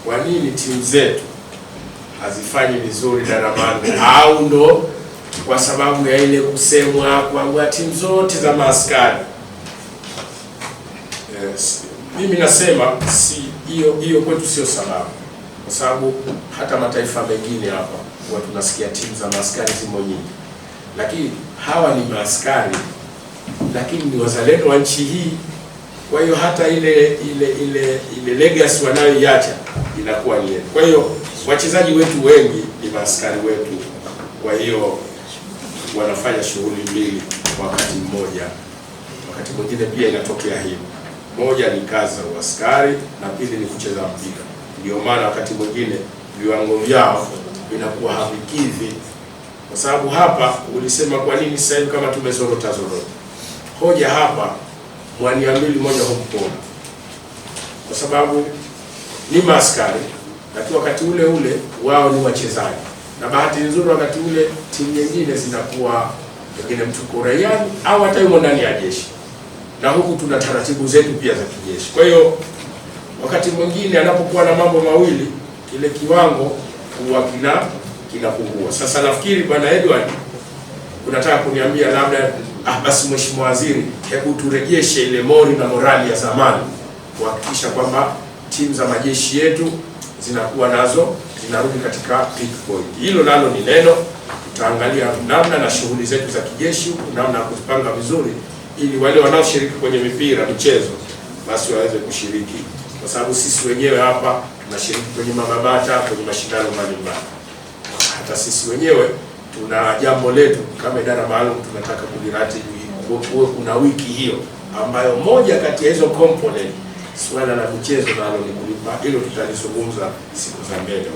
kwa nini timu zetu hazifanyi vizuri Daramani, au ndo kwa sababu ya ile kusemwa kwamba timu zote za maaskari. Yes. Mimi nasema si hiyo kwetu sio sababu, kwa sababu hata mataifa mengine hapa huwa tunasikia timu za maaskari zimo nyingi, lakini hawa ni maaskari lakini ni wazalendo wa nchi hii. Kwa hiyo hata ile legacy wanayoiacha inakuwa ni yetu. Kwa hiyo wachezaji wetu wengi ni maaskari wetu, kwa hiyo wanafanya shughuli mbili kwa wakati mmoja. Wakati mwingine pia inatokea hivi, moja ni kazi za uaskari na pili ni kucheza mpira. Ndio maana wakati mwingine viwango vyao vinakuwa havikidhi, kwa sababu hapa ulisema kwa nini sasa hivi kama tumezorota. Hoja hapa mwania mbili moja humpona, kwa sababu ni maaskari lakini wakati ule wao ni wachezaji, na bahati nzuri wakati ule timu nyingine zinakuwa pengine mtu kuraiani au hata yumo ndani ya jeshi, na huku tuna taratibu zetu pia za kijeshi. Kwa hiyo wakati mwingine anapokuwa na mambo mawili, kile kiwango huwa kinapungua. Sasa nafikiri Bwana Edward unataka kuniambia labda basi Mheshimiwa Waziri, hebu turejeshe ile mori na morali ya zamani, kuhakikisha kwamba timu za majeshi yetu zinakuwa nazo zinarudi katika peak point. Hilo nalo ni neno, tutaangalia namna na shughuli zetu za kijeshi, namna ya kuzipanga vizuri, ili wale wanaoshiriki kwenye michezo basi waweze kushiriki, kwa sababu sisi wenyewe hapa tunashiriki kwenye mababata, kwenye mashindano mbalimbali. Hata sisi wenyewe tuna jambo letu kama idara maalum, tunataka kuliratibu. Kuna wiki hiyo ambayo moja kati ya hizo component swala la michezo nalo ni kulipa. Hilo tutalizungumza siku za mbele.